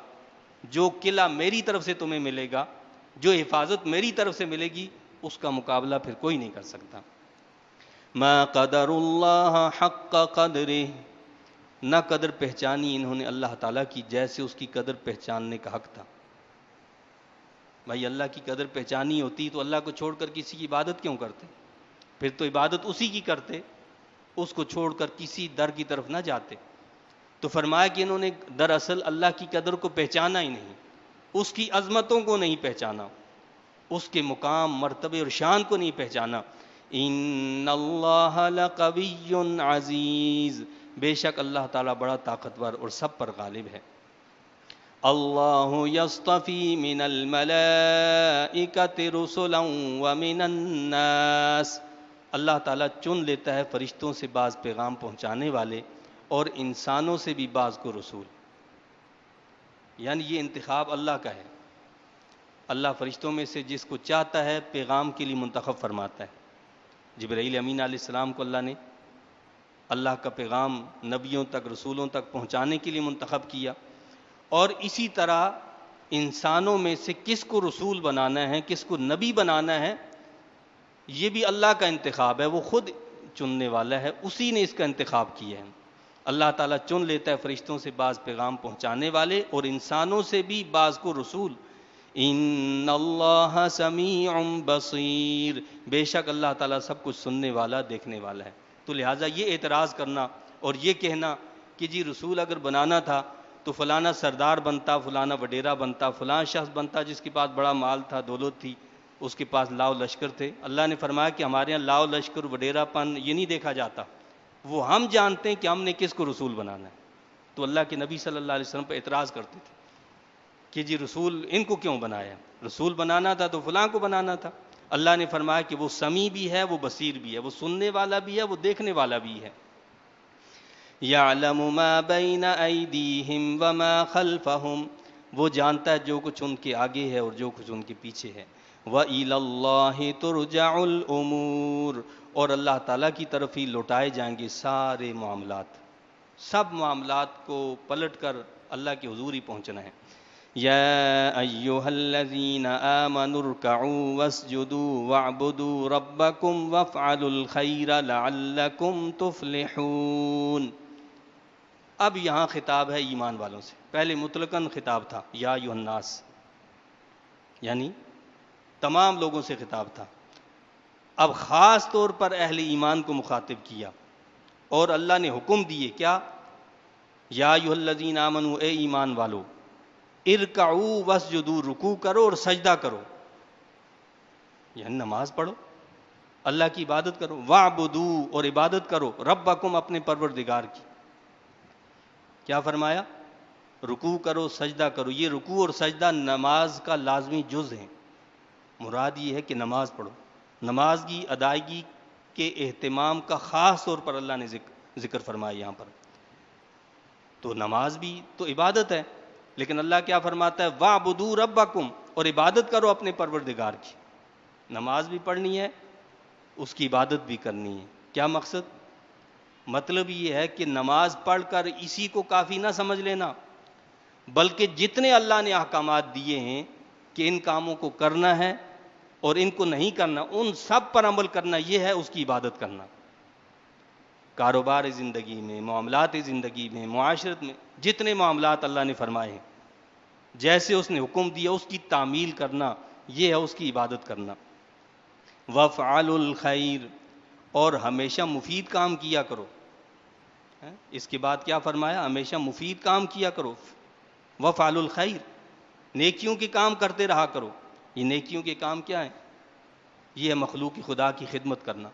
جو قلعہ میری طرف سے تمہیں ملے گا، جو حفاظت میری طرف سے ملے گی، اس کا مقابلہ پھر کوئی نہیں کر سکتا۔ ما قدر اللہ حق قدرہ، نہ قدر پہچانی انہوں نے اللہ تعالیٰ کی جیسے اس کی قدر پہچاننے کا حق تھا۔ بھائی اللہ کی قدر پہچانی ہوتی تو اللہ کو چھوڑ کر کسی کی عبادت کیوں کرتے؟ پھر تو عبادت اسی کی کرتے، اس کو چھوڑ کر کسی در کی طرف نہ جاتے۔ تو فرمایا کہ انہوں نے دراصل اللہ کی قدر کو پہچانا ہی نہیں، اس کی عظمتوں کو نہیں پہچانا، اس کے مقام، مرتبے اور شان کو نہیں پہچانا۔ ان اللہ لقوی عزیز، بے شک اللہ تعالیٰ بڑا طاقتور اور سب پر غالب ہے۔ اللہ یصطفی من الملائکۃ رسلا ومن الناس، اللہ تعالیٰ چن لیتا ہے فرشتوں سے بعض پیغام پہنچانے والے اور انسانوں سے بھی بعض کو رسول، یعنی یہ انتخاب اللہ کا ہے۔ اللہ فرشتوں میں سے جس کو چاہتا ہے پیغام کے لیے منتخب فرماتا ہے۔ جبرائیل امین علیہ السلام کو اللہ نے اللہ کا پیغام نبیوں تک رسولوں تک پہنچانے کے لیے منتخب کیا، اور اسی طرح انسانوں میں سے کس کو رسول بنانا ہے، کس کو نبی بنانا ہے، یہ بھی اللہ کا انتخاب ہے، وہ خود چننے والا ہے، اسی نے اس کا انتخاب کیا ہے۔ اللہ تعالیٰ چن لیتا ہے فرشتوں سے بعض پیغام پہنچانے والے اور انسانوں سے بھی بعض کو رسول۔ ان اللہ سمیع بصیر، بے شک اللہ تعالیٰ سب کچھ سننے والا دیکھنے والا ہے۔ تو لہٰذا یہ اعتراض کرنا اور یہ کہنا کہ جی رسول اگر بنانا تھا تو فلانا سردار بنتا، فلانا وڈیرا بنتا، فلاں شخص بنتا جس کے پاس بڑا مال تھا، دولت تھی، اس کے پاس لاؤ لشکر تھے۔ اللہ نے فرمایا کہ ہمارے یہاں لاؤ لشکر وڈیرا پن یہ نہیں دیکھا جاتا، وہ ہم جانتے ہیں کہ ہم نے کس کو رسول بنانا ہے۔ تو اللہ کے نبی صلی اللہ علیہ وسلم پہ اعتراض کرتے تھے کہ جی رسول ان کو کیوں بنایا، رسول بنانا تھا تو فلاں کو بنانا تھا۔ اللہ نے فرمایا کہ وہ سمیع بھی ہے، وہ بصیر بھی ہے، وہ سننے والا بھی ہے، وہ دیکھنے والا بھی ہے۔ یعلم ما بین ایدیہم وما خلفہم، وہ جانتا ہے جو کچھ ان کے آگے ہے اور جو کچھ ان کے پیچھے ہے۔ وَإِلَى اللَّهِ تُرْجَعُ الْأُمُورُ، اور اللہ تعالیٰ کی طرف ہی لوٹائے جائیں گے سارے معاملات، سب معاملات کو پلٹ کر اللہ کے حضور ہی پہنچنا ہے۔ یا ایہا الذین آمنوا ارکعوا واسجدوا واعبدوا ربکم وافعلوا الخیر لعلکم تفلحون۔ اب یہاں خطاب ہے ایمان والوں سے، پہلے مطلقاً خطاب تھا یا ایھا الناس، یعنی تمام لوگوں سے خطاب تھا، اب خاص طور پر اہل ایمان کو مخاطب کیا اور اللہ نے حکم دیے کیا، یا ایھا الذین آمنوا، اے ایمان والو، ارکعوا واسجدوا، رکوع کرو اور سجدہ کرو، یعنی نماز پڑھو، اللہ کی عبادت کرو، واعبدوا، اور عبادت کرو، ربکم، اپنے پروردگار کی۔ کیا فرمایا؟ رکوع کرو سجدہ کرو۔ یہ رکوع اور سجدہ نماز کا لازمی جز ہیں، مراد یہ ہے کہ نماز پڑھو، نماز کی ادائیگی کے اہتمام کا خاص طور پر اللہ نے ذکر فرمایا یہاں پر۔ تو نماز بھی تو عبادت ہے، لیکن اللہ کیا فرماتا ہے؟ وَاعْبُدُوا رَبَّكُمْ، اور عبادت کرو اپنے پروردگار کی۔ نماز بھی پڑھنی ہے، اس کی عبادت بھی کرنی ہے۔ کیا مقصد؟ مطلب یہ ہے کہ نماز پڑھ کر اسی کو کافی نہ سمجھ لینا، بلکہ جتنے اللہ نے احکامات دیے ہیں کہ ان کاموں کو کرنا ہے اور ان کو نہیں کرنا، ان سب پر عمل کرنا، یہ ہے اس کی عبادت کرنا۔ کاروبار زندگی میں، معاملات زندگی میں، معاشرت میں، جتنے معاملات اللہ نے فرمائے ہیں، جیسے اس نے حکم دیا اس کی تعمیل کرنا، یہ ہے اس کی عبادت کرنا۔ وَافْعَلُوا الْخَيْرَ، اور ہمیشہ مفید کام کیا کرو۔ اس کے بعد کیا فرمایا؟ ہمیشہ مفید کام کیا کرو۔ وَافْعَلُوا الْخَيْرَ، نیکیوں کے کام کرتے رہا کرو۔ یہ نیکیوں کے کام کیا ہیں؟ یہ ہے مخلوق خدا کی خدمت کرنا،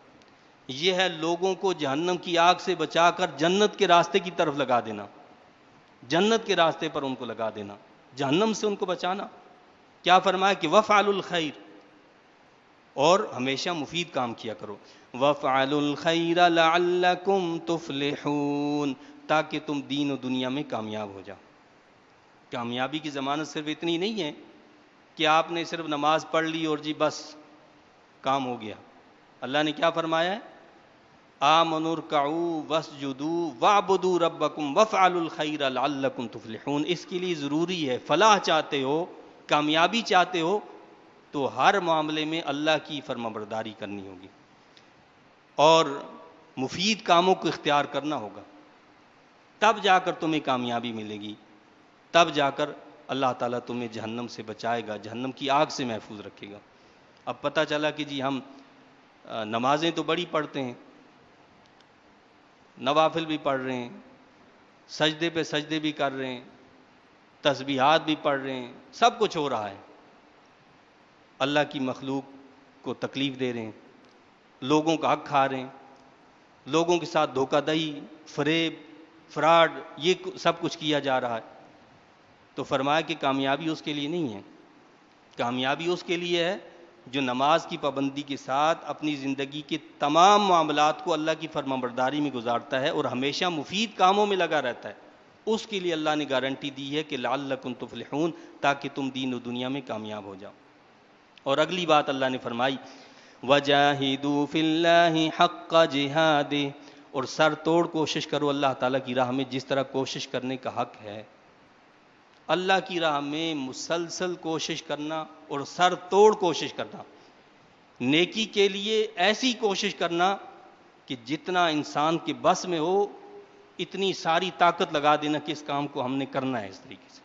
یہ ہے لوگوں کو جہنم کی آگ سے بچا کر جنت کے راستے کی طرف لگا دینا، جنت کے راستے پر ان کو لگا دینا، جہنم سے ان کو بچانا۔ کیا فرمایا کہ وَافْعَلُوا الْخَيْرَ، اور ہمیشہ مفید کام کیا کرو۔ وَافْعَلُوا الْخَيْرَ لَعَلَّكُمْ تُفْلِحُونَ، تاکہ تم دین و دنیا میں کامیاب ہو جاؤ۔ کامیابی کی ضمانت صرف اتنی نہیں ہے کہ آپ نے صرف نماز پڑھ لی اور جی بس کام ہو گیا۔ اللہ نے کیا فرمایا ہے؟ آمنوا ارکعوا واسجدوا واعبدوا ربکم وافعلوا الخیر لعلکم تفلحون۔ اس کے لیے ضروری ہے، فلاح چاہتے ہو، کامیابی چاہتے ہو، تو ہر معاملے میں اللہ کی فرمانبرداری کرنی ہوگی اور مفید کاموں کو اختیار کرنا ہوگا، تب جا کر تمہیں کامیابی ملے گی، تب جا کر اللہ تعالیٰ تمہیں جہنم سے بچائے گا، جہنم کی آگ سے محفوظ رکھے گا۔ اب پتہ چلا کہ جی ہم نمازیں تو بڑی پڑھتے ہیں، نوافل بھی پڑھ رہے ہیں، سجدے پہ سجدے بھی کر رہے ہیں، تسبیحات بھی پڑھ رہے ہیں، سب کچھ ہو رہا ہے، اللہ کی مخلوق کو تکلیف دے رہے ہیں، لوگوں کا حق کھا رہے ہیں، لوگوں کے ساتھ دھوکہ دہی، فریب، فراڈ، یہ سب کچھ کیا جا رہا ہے۔ تو فرمایا کہ کامیابی اس کے لیے نہیں ہے، کامیابی اس کے لیے ہے جو نماز کی پابندی کے ساتھ اپنی زندگی کے تمام معاملات کو اللہ کی فرمانبرداری میں گزارتا ہے اور ہمیشہ مفید کاموں میں لگا رہتا ہے۔ اس کے لیے اللہ نے گارنٹی دی ہے کہ لعلکم تفلحون، تاکہ تم دین و دنیا میں کامیاب ہو جاؤ۔ اور اگلی بات اللہ نے فرمائی وَجَاهِدُوا فِي اللَّهِ حَقَّ جِهَادِهِ، اور سر توڑ کوشش کرو اللہ تعالیٰ کی راہ میں، جس طرح کوشش کرنے کا حق ہے۔ اللہ کی راہ میں مسلسل کوشش کرنا اور سر توڑ کوشش کرنا، نیکی کے لیے ایسی کوشش کرنا کہ جتنا انسان کے بس میں ہو اتنی ساری طاقت لگا دینا کہ اس کام کو ہم نے کرنا ہے اس طریقے سے،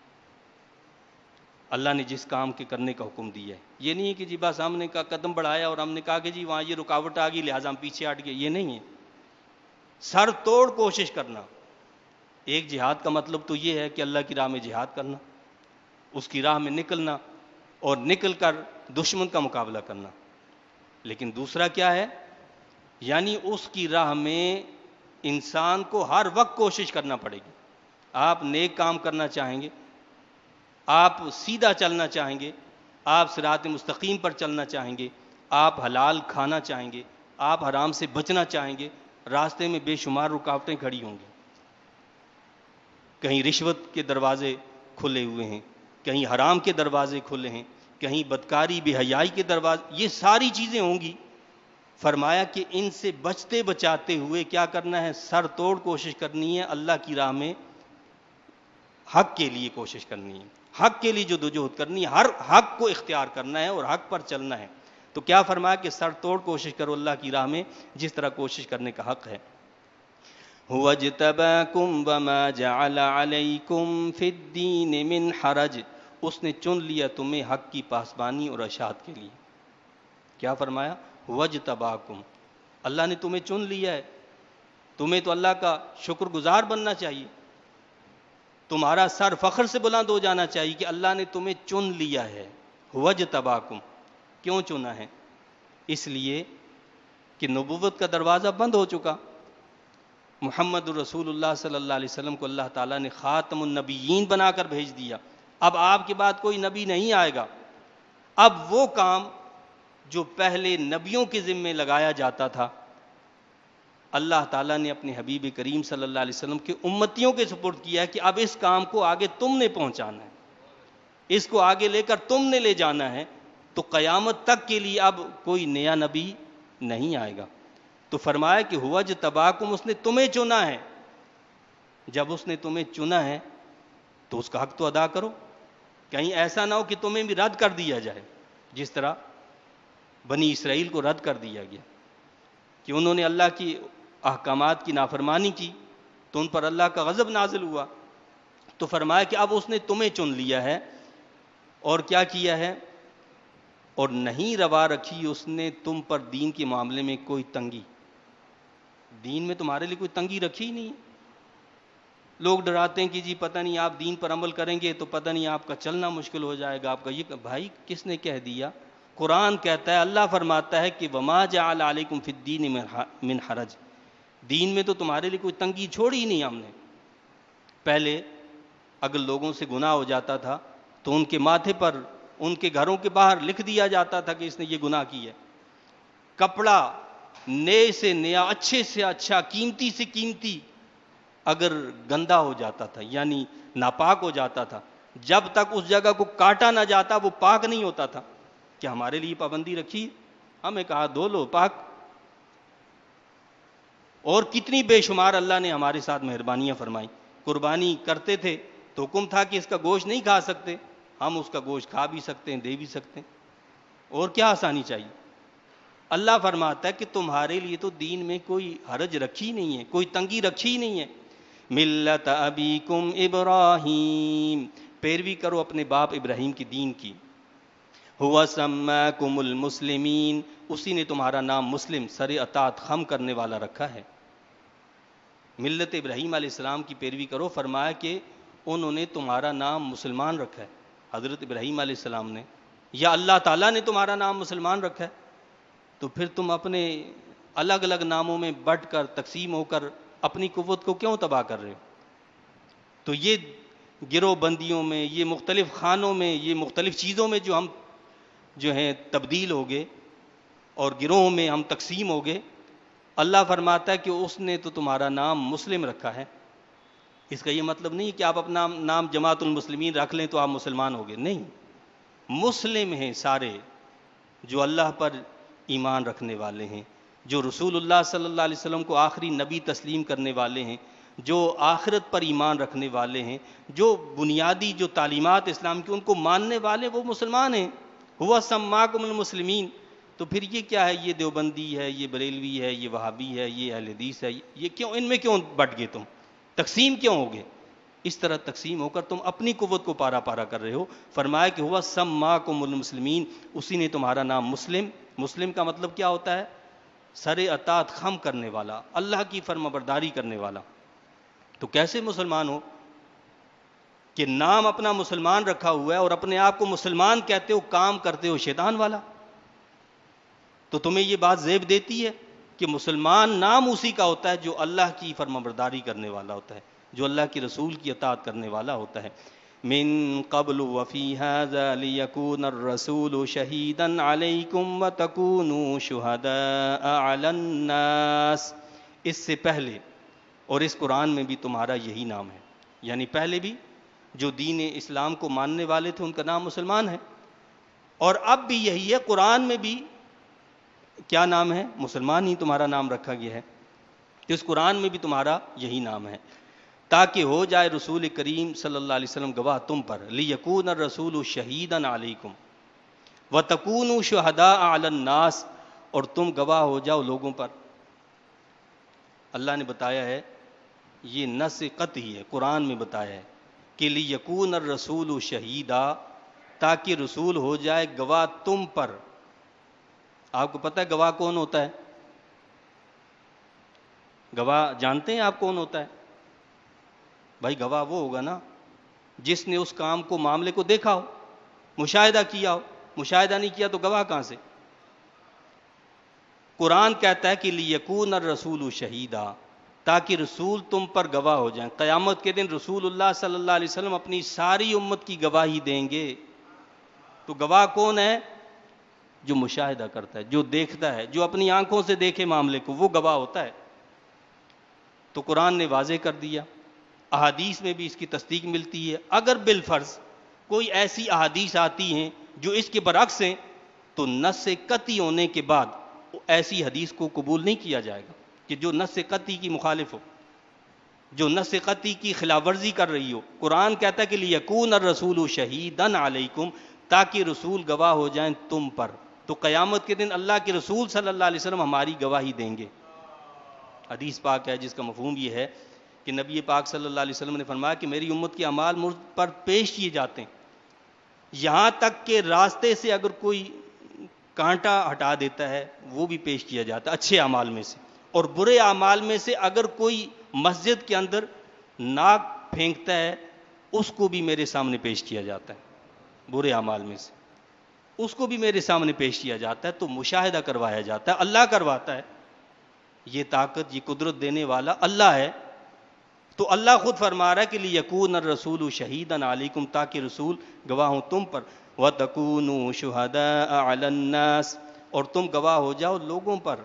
اللہ نے جس کام کے کرنے کا حکم دیا ہے۔ یہ نہیں ہے کہ جی بس ہم نے کا قدم بڑھایا اور ہم نے کہا کہ جی وہاں یہ رکاوٹ آ گئی لہٰذا ہم پیچھے ہٹ گئے، یہ نہیں ہے۔ سر توڑ کوشش کرنا۔ ایک جہاد کا مطلب تو یہ ہے کہ اللہ کی راہ میں جہاد کرنا، اس کی راہ میں نکلنا اور نکل کر دشمن کا مقابلہ کرنا، لیکن دوسرا کیا ہے؟ یعنی اس کی راہ میں انسان کو ہر وقت کوشش کرنا پڑے گی۔ آپ نیک کام کرنا چاہیں گے، آپ سیدھا چلنا چاہیں گے، آپ صراط مستقیم پر چلنا چاہیں گے، آپ حلال کھانا چاہیں گے، آپ حرام سے بچنا چاہیں گے، راستے میں بے شمار رکاوٹیں کھڑی ہوں گی۔ کہیں رشوت کے دروازے کھلے ہوئے ہیں، کہیں حرام کے دروازے کھلے ہیں، کہیں بدکاری بے حیائی کے دروازے، یہ ساری چیزیں ہوں گی۔ فرمایا کہ ان سے بچتے بچاتے ہوئے کیا کرنا ہے؟ سر توڑ کوشش کرنی ہے، اللہ کی راہ میں حق کے لیے کوشش کرنی ہے، حق کے لیے جدوجہد کرنی ہے، ہر حق کو اختیار کرنا ہے اور حق پر چلنا ہے۔ تو کیا فرمایا کہ سر توڑ کوشش کرو اللہ کی راہ میں جس طرح کوشش کرنے کا حق ہے۔ هو اجتباکم وما جعل علیکم فی الدین من حرج، اس نے چن لیا تمہیں حق کی پاسبانی اور اشاعت کے لیے۔ کیا فرمایا؟ هو اجتباکم، اللہ نے تمہیں چن لیا ہے، تمہیں تو اللہ کا شکر گزار بننا چاہیے، تمہارا سر فخر سے بلند ہو جانا چاہیے کہ اللہ نے تمہیں چن لیا ہے۔ هو اجتباکم، کیوں چنا ہے؟ اس لیے کہ نبوت کا دروازہ بند ہو چکا، محمد رسول اللہ صلی اللہ علیہ وسلم کو اللہ تعالیٰ نے خاتم النبیین بنا کر بھیج دیا، اب آپ کے بعد کوئی نبی نہیں آئے گا۔ اب وہ کام جو پہلے نبیوں کے ذمے لگایا جاتا تھا، اللہ تعالیٰ نے اپنے حبیب کریم صلی اللہ علیہ وسلم کے امتیوں کے سپرد کیا ہے کہ اب اس کام کو آگے تم نے پہنچانا ہے، اس کو آگے لے کر تم نے لے جانا ہے، تو قیامت تک کے لیے اب کوئی نیا نبی نہیں آئے گا۔ تو فرمایا کہ ہوا اجتباکم، اس نے تمہیں چنا ہے، جب اس نے تمہیں چنا ہے تو اس کا حق تو ادا کرو، کہیں ایسا نہ ہو کہ تمہیں بھی رد کر دیا جائے، جس طرح بنی اسرائیل کو رد کر دیا گیا کہ انہوں نے اللہ کی احکامات کی نافرمانی کی تو ان پر اللہ کا غضب نازل ہوا۔ تو فرمایا کہ اب اس نے تمہیں چن لیا ہے اور کیا کیا ہے؟ اور نہیں روا رکھی اس نے تم پر دین کے معاملے میں کوئی تنگی، دین میں تمہارے لیے کوئی تنگی رکھی ہی نہیں ہے۔ لوگ ڈراتے ہیں کہ جی پتہ نہیں آپ دین پر عمل کریں گے تو پتہ نہیں آپ کا چلنا مشکل ہو جائے گا، آپ کا یہ، بھائی کس نے کہہ دیا؟ قرآن کہتا ہے، اللہ فرماتا ہے کہ وما جعل علیکم فی الدین من حرج، دین میں تو تمہارے لیے کوئی تنگی چھوڑی ہی نہیں ہم نے۔ پہلے اگر لوگوں سے گناہ ہو جاتا تھا تو ان کے ماتھے پر، ان کے گھروں کے باہر لکھ دیا جاتا تھا کہ اس نے یہ گناہ کی ہے۔ کپڑا نئے سے نیا، اچھے سے اچھا، قیمتی سے قیمتی اگر گندا ہو جاتا تھا یعنی ناپاک ہو جاتا تھا، جب تک اس جگہ کو کاٹا نہ جاتا وہ پاک نہیں ہوتا تھا۔ کیا ہمارے لیے پابندی رکھی؟ ہمیں کہا دھو لو پاک۔ اور کتنی بے شمار اللہ نے ہمارے ساتھ مہربانیاں فرمائی۔ قربانی کرتے تھے تو حکم تھا کہ اس کا گوشت نہیں کھا سکتے، ہم اس کا گوشت کھا بھی سکتے ہیں، دے بھی سکتے ہیں، اور کیا آسانی چاہیے؟ اللہ فرماتا ہے کہ تمہارے لیے تو دین میں کوئی حرج رکھی نہیں ہے، کوئی تنگی رکھی نہیں ہے۔ ملت ابیکم ابراہیم، پیروی کرو اپنے باپ ابراہیم کی دین کی۔ ہوا سماکم المسلمین، اسی نے تمہارا نام مسلم، سر اطاعت خم کرنے والا رکھا ہے۔ ملت ابراہیم علیہ السلام کی پیروی کرو، فرمایا کہ انہوں نے تمہارا نام مسلمان رکھا ہے، حضرت ابراہیم علیہ السلام نے، یا اللہ تعالیٰ نے تمہارا نام مسلمان رکھا ہے، تو پھر تم اپنے الگ الگ ناموں میں بٹ کر، تقسیم ہو کر اپنی قوت کو کیوں تباہ کر رہے ہو؟ تو یہ گروہ بندیوں میں، یہ مختلف خانوں میں، یہ مختلف چیزوں میں جو ہم جو ہیں تبدیل ہو گئے اور گروہوں میں ہم تقسیم ہو گئے، اللہ فرماتا ہے کہ اس نے تو تمہارا نام مسلم رکھا ہے۔ اس کا یہ مطلب نہیں کہ آپ اپنا نام جماعت المسلمین رکھ لیں تو آپ مسلمان ہو گئے، نہیں، مسلم ہیں سارے جو اللہ پر ایمان رکھنے والے ہیں، جو رسول اللہ صلی اللہ علیہ وسلم کو آخری نبی تسلیم کرنے والے ہیں، جو آخرت پر ایمان رکھنے والے ہیں، جو بنیادی جو تعلیمات اسلام کی ان کو ماننے والے، وہ مسلمان ہیں. ہوا سماکم المسلمین. تو پھر یہ کیا ہے؟ یہ دیوبندی ہے، یہ بریلوی ہے، یہ وہابی ہے، یہ اہل حدیث ہے، یہ کیوں ان میں کیوں بٹ گئے تم؟ تقسیم کیوں ہو گئے؟ اس طرح تقسیم ہو کر تم اپنی قوت کو پارا پارا کر رہے ہو. فرمایا کہ ہوا سماکم المسلمین، اسی نے تمہارا نام مسلم. مسلم کا مطلب کیا ہوتا ہے؟ سر اطاعت خم کرنے والا، اللہ کی فرمانبرداری کرنے والا. تو کیسے مسلمان ہو کہ نام اپنا مسلمان رکھا ہوا ہے اور اپنے آپ کو مسلمان کہتے ہو، کام کرتے ہو شیطان والا؟ تو تمہیں یہ بات زیب دیتی ہے کہ مسلمان نام اسی کا ہوتا ہے جو اللہ کی فرمانبرداری کرنے والا ہوتا ہے، جو اللہ کی رسول کی اطاعت کرنے والا ہوتا ہے. من قبل وفی هذا ليكون الرسول شهيدا عليكم وتكونوا شهداء على الناس. اس سے پہلے اور اس قرآن میں بھی تمہارا یہی نام ہے، یعنی پہلے بھی جو دین اسلام کو ماننے والے تھے ان کا نام مسلمان ہے، اور اب بھی یہی ہے. قرآن میں بھی کیا نام ہے؟ مسلمان ہی تمہارا نام رکھا گیا ہے. تو اس قرآن میں بھی تمہارا یہی نام ہے، تاکہ ہو جائے رسول کریم صلی اللہ علیہ وسلم گواہ تم پر. لیکون الرسول شہیدا علیکم وتکونوا شہداء علی الناس، اور تم گواہ ہو جاؤ لوگوں پر. اللہ نے بتایا ہے، یہ نص قطعی ہے، قرآن میں بتایا ہے کہ لیکون الرسول شہیدا، تاکہ رسول ہو جائے گواہ تم پر. آپ کو پتہ ہے گواہ کون ہوتا ہے؟ گواہ جانتے ہیں آپ کون ہوتا ہے؟ بھائی گواہ وہ ہوگا نا جس نے اس کام کو، معاملے کو دیکھا ہو، مشاہدہ کیا ہو. مشاہدہ نہیں کیا تو گواہ کہاں سے؟ قرآن کہتا ہے کہ لیکون الرسول شہیدا، تاکہ رسول تم پر گواہ ہو جائیں. قیامت کے دن رسول اللہ صلی اللہ علیہ وسلم اپنی ساری امت کی گواہی دیں گے. تو گواہ کون ہے؟ جو مشاہدہ کرتا ہے، جو دیکھتا ہے، جو اپنی آنکھوں سے دیکھے معاملے کو، وہ گواہ ہوتا ہے. تو قرآن نے واضح کر دیا، احادیث میں بھی اس کی تصدیق ملتی ہے. اگر بالفرض کوئی ایسی احادیث آتی ہیں جو اس کے برعکس ہیں، تو نص قطعی ہونے کے بعد ایسی حدیث کو قبول نہیں کیا جائے گا کہ جو نص قطعی کی مخالف ہو، جو نص قطعی کی خلاف ورزی کر رہی ہو. قرآن کہتا ہے کہ لیکون الرسول شہیدا علیکم، تاکہ رسول گواہ ہو جائیں تم پر. تو قیامت کے دن اللہ کے رسول صلی اللہ علیہ وسلم ہماری گواہی دیں گے. حدیث پاک ہے جس کا مفہوم یہ ہے کہ نبی پاک صلی اللہ علیہ وسلم نے فرمایا کہ میری امت کے اعمال مجھ پر پیش کیے جاتے ہیں، یہاں تک کہ راستے سے اگر کوئی کانٹا ہٹا دیتا ہے وہ بھی پیش کیا جاتا ہے اچھے اعمال میں سے، اور برے اعمال میں سے اگر کوئی مسجد کے اندر ناک پھینکتا ہے اس کو بھی میرے سامنے پیش کیا جاتا ہے. برے اعمال میں سے اس کو بھی میرے سامنے پیش کیا جاتا ہے. تو مشاہدہ کروایا جاتا ہے، اللہ کرواتا ہے. یہ طاقت، یہ قدرت دینے والا اللہ ہے. تو اللہ خود فرما رہا ہے کہ لیکون الرسول شہیدا علیکم، تاکہ رسول گواہ ہوں تم پر. وَتَكُونُوا شُهَدَاءَ عَلَى النَّاسِ، اور تم گواہ ہو جاؤ لوگوں پر.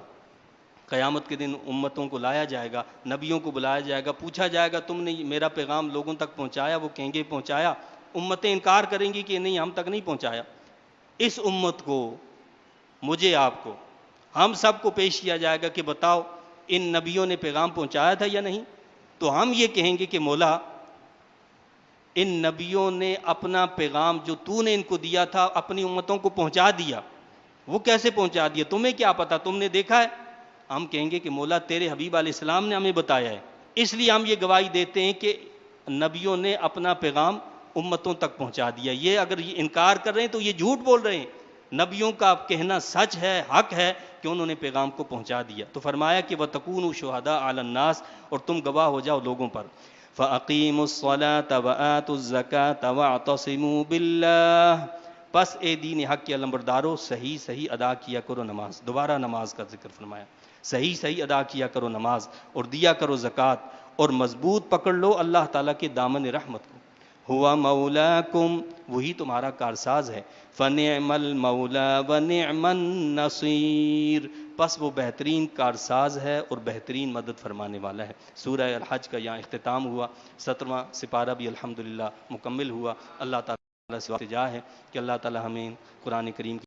قیامت کے دن امتوں کو لایا جائے گا، نبیوں کو بلایا جائے گا، پوچھا جائے گا تم نے میرا پیغام لوگوں تک پہنچایا؟ وہ کہیں گے پہنچایا. امتیں انکار کریں گی کہ نہیں، ہم تک نہیں پہنچایا. اس امت کو، مجھے، آپ کو، ہم سب کو پیش کیا جائے گا کہ بتاؤ ان نبیوں نے پیغام پہنچایا تھا یا نہیں. تو ہم یہ کہیں گے کہ مولا ان نبیوں نے اپنا پیغام جو تو نے ان کو دیا تھا اپنی امتوں کو پہنچا دیا. وہ کیسے پہنچا دیا؟ تمہیں کیا پتا، تم نے دیکھا ہے؟ ہم کہیں گے کہ مولا تیرے حبیب علیہ السلام نے ہمیں بتایا ہے، اس لیے ہم یہ گواہی دیتے ہیں کہ نبیوں نے اپنا پیغام امتوں تک پہنچا دیا. یہ اگر یہ انکار کر رہے ہیں تو یہ جھوٹ بول رہے ہیں. نبیوں کا کہنا سچ ہے، حق ہے کہ انہوں نے پیغام کو پہنچا دیا. تو فرمایا کہ وَتَكُونُوا شُهَدَاءَ عَلَى النَّاسِ، اور تم گواہ ہو جاؤ لوگوں پر. فَأَقِيمُوا الصَّلَاةَ وَآتُوا الزَّكَاةَ وَاعْتَصِمُوا بِاللَّهِ، پس اے دین حق کے علمبردارو صحیح صحیح ادا کیا کرو نماز. دوبارہ نماز کا ذکر فرمایا. صحیح صحیح ادا کیا کرو نماز اور دیا کرو زکوٰۃ، اور مضبوط پکڑ لو اللہ تعالیٰ کے دامن رحمت کو. ہوا مولاکم، وہی تمہارا کارساز ہے. فنعم المولا ونعم النصیر، پس وہ بہترین کارساز ہے اور بہترین مدد فرمانے والا ہے. سورہ الحج کا یہاں اختتام ہوا. 17واں سپارہ بھی الحمدللہ مکمل ہوا. اللہ تعالیٰ سے التجا ہے کہ اللہ تعالیٰ ہمیں قرآن کریم